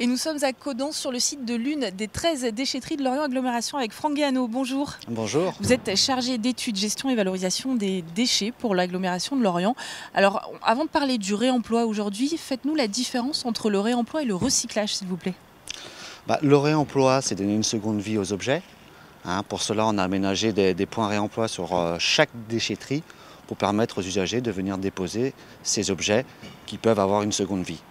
Et nous sommes à Caudan sur le site de l'une des 13 déchetteries de Lorient Agglomération avec Franck Guéano. Bonjour. Bonjour. Vous êtes chargé d'études, gestion et valorisation des déchets pour l'agglomération de Lorient. Alors, avant de parler du réemploi aujourd'hui, faites-nous la différence entre le réemploi et le recyclage, s'il vous plaît. Le réemploi, c'est donner une seconde vie aux objets. Pour cela, on a aménagé des points réemploi sur chaque déchetterie pour permettre aux usagers de venir déposer ces objets qui peuvent avoir une seconde vie.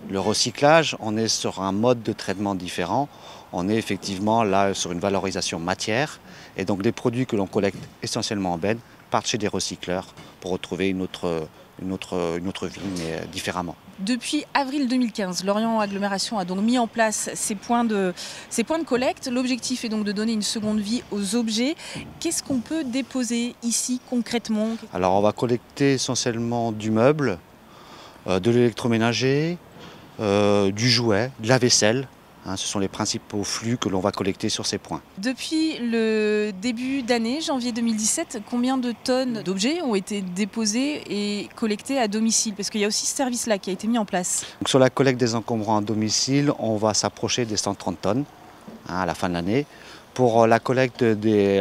Le recyclage, on est sur un mode de traitement différent. On est effectivement là sur une valorisation matière. Et donc les produits que l'on collecte essentiellement en benne partent chez des recycleurs pour retrouver une autre vie, mais différemment. Depuis avril 2015, Lorient Agglomération a donc mis en place ces points de collecte. L'objectif est donc de donner une seconde vie aux objets. Qu'est-ce qu'on peut déposer ici concrètement? Alors on va collecter essentiellement du meuble, de l'électroménager, du jouet, de la vaisselle. Ce sont les principaux flux que l'on va collecter sur ces points. Depuis le début d'année, janvier 2017, combien de tonnes d'objets ont été déposés et collectés à domicile? Parce qu'il y a aussi ce service-là qui a été mis en place. Donc sur la collecte des encombrants à domicile, on va s'approcher des 130 tonnes à la fin de l'année. Pour la collecte des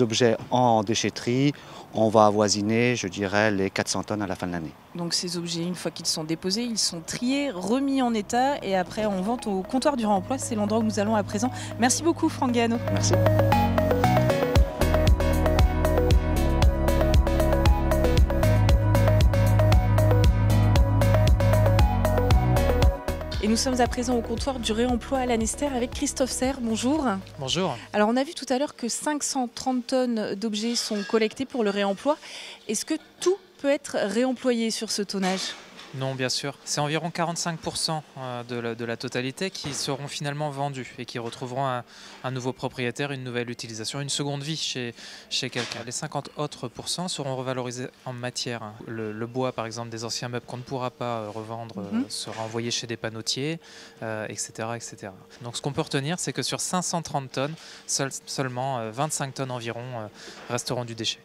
objets en déchetterie, on va avoisiner, je dirais, les 400 tonnes à la fin de l'année. Donc ces objets, une fois qu'ils sont déposés, ils sont triés, remis en état et après en vente au comptoir du réemploi. C'est l'endroit où nous allons à présent. Merci beaucoup Franck Guéano. Merci. Et nous sommes à présent au comptoir du réemploi à Lanester avec Christophe Serre. Bonjour. Bonjour. Alors on a vu tout à l'heure que 530 tonnes d'objets sont collectés pour le réemploi. Est-ce que tout peut être réemployé sur ce tonnage? Non, bien sûr. C'est environ 45% de la totalité qui seront finalement vendus et qui retrouveront un nouveau propriétaire, une nouvelle utilisation, une seconde vie chez quelqu'un. Les 50 autres pourcents seront revalorisés en matière. Le bois, par exemple, des anciens meubles qu'on ne pourra pas revendre sera envoyé chez des panneautiers, etc., etc. Donc ce qu'on peut retenir, c'est que sur 530 tonnes, seulement 25 tonnes environ resteront du déchet.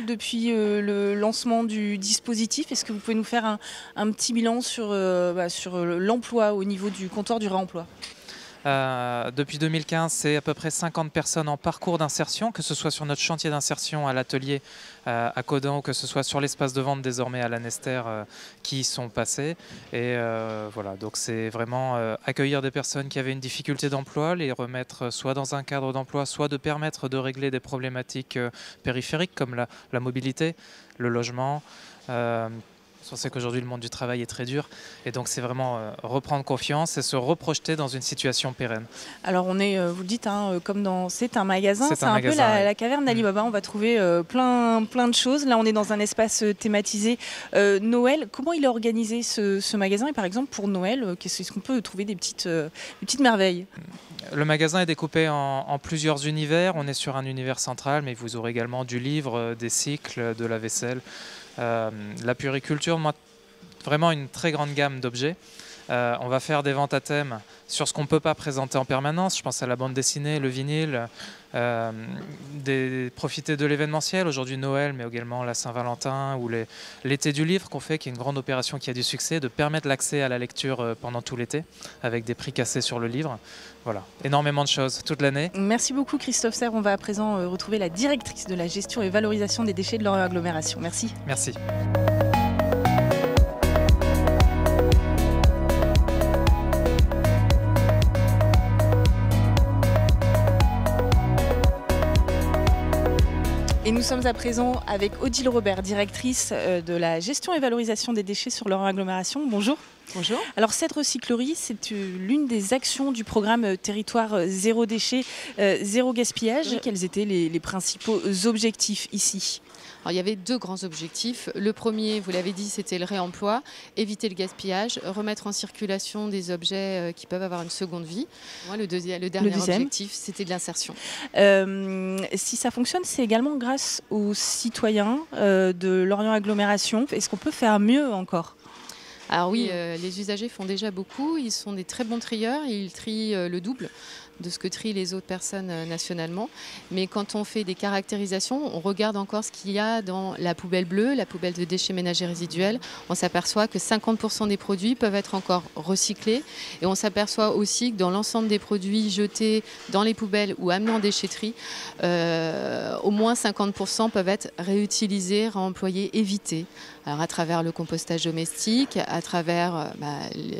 Depuis le lancement du dispositif, est-ce que vous pouvez nous faire un petit bilan sur l'emploi au niveau du comptoir du réemploi? Depuis 2015, c'est à peu près 50 personnes en parcours d'insertion, que ce soit sur notre chantier d'insertion à l'atelier à Caudan ou que ce soit sur l'espace de vente désormais à Lanester qui y sont passées. Et voilà, donc c'est vraiment accueillir des personnes qui avaient une difficulté d'emploi, les remettre soit dans un cadre d'emploi, soit de permettre de régler des problématiques périphériques comme la mobilité, le logement. On sait qu'aujourd'hui le monde du travail est très dur et donc c'est vraiment reprendre confiance et se reprojeter dans une situation pérenne. Alors on est, vous le dites, comme c'est un magasin, c'est un peu oui. la caverne d'Ali Baba, on va trouver plein de choses. Là on est dans un espace thématisé Noël. Comment il est organisé ce magasin? Et par exemple pour Noël, qu'est-ce qu'on peut trouver des petites merveilles? Le magasin est découpé en plusieurs univers. On est sur un univers central, mais vous aurez également du livre, des cycles, de la vaisselle, la puriculture, vraiment une très grande gamme d'objets. On va faire des ventes à thème sur ce qu'on ne peut pas présenter en permanence. Je pense à la bande dessinée, le vinyle, profiter de l'événementiel, aujourd'hui Noël, mais également la Saint-Valentin ou l'été du livre qu'on fait, qui est une grande opération qui a du succès, de permettre l'accès à la lecture pendant tout l'été, avec des prix cassés sur le livre. Voilà, énormément de choses toute l'année. Merci beaucoup Christophe Serre. On va à présent retrouver la directrice de la gestion et valorisation des déchets de Lorient Agglomération. Merci. Merci. Et nous sommes à présent avec Odile Robert, directrice de la gestion et valorisation des déchets sur Lorient Agglomération. Bonjour. Bonjour. Alors cette recyclerie, c'est l'une des actions du programme Territoire Zéro Déchet, Zéro Gaspillage. Quels étaient les principaux objectifs ici? Alors, il y avait deux grands objectifs. Le premier, vous l'avez dit, c'était le réemploi, éviter le gaspillage, remettre en circulation des objets qui peuvent avoir une seconde vie. Le dernier objectif, c'était de l'insertion. Si ça fonctionne, c'est également grâce aux citoyens de Lorient Agglomération. Est-ce qu'on peut faire mieux encore? Alors oui, les usagers font déjà beaucoup. Ils sont des très bons trieurs. Ils trient le double. de ce que trient les autres personnes nationalement. Mais quand on fait des caractérisations, on regarde encore ce qu'il y a dans la poubelle bleue, la poubelle de déchets ménagers résiduels. On s'aperçoit que 50% des produits peuvent être encore recyclés. Et on s'aperçoit aussi que dans l'ensemble des produits jetés dans les poubelles ou amenés en déchetterie, au moins 50% peuvent être réutilisés, réemployés, évités. Alors à travers le compostage domestique, à travers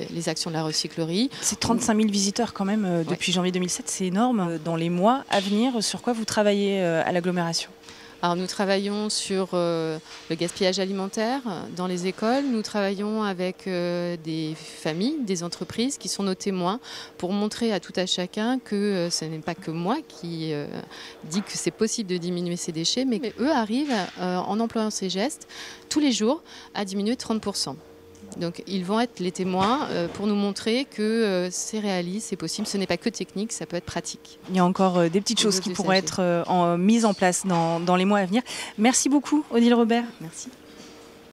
les actions de la recyclerie. C'est 35 000 visiteurs quand même depuis janvier 2007, c'est énorme. Dans les mois à venir, sur quoi vous travaillez à l'agglomération ? Alors nous travaillons sur le gaspillage alimentaire dans les écoles. Nous travaillons avec des familles, des entreprises qui sont nos témoins pour montrer à tout à chacun que ce n'est pas que moi qui dit que c'est possible de diminuer ces déchets, mais eux arrivent en employant ces gestes tous les jours à diminuer de 30%. Donc ils vont être les témoins pour nous montrer que c'est réaliste, c'est possible, ce n'est pas que technique, ça peut être pratique. Il y a encore des petites choses qui pourraient être mises en place dans les mois à venir. Merci beaucoup Odile Robert. Merci.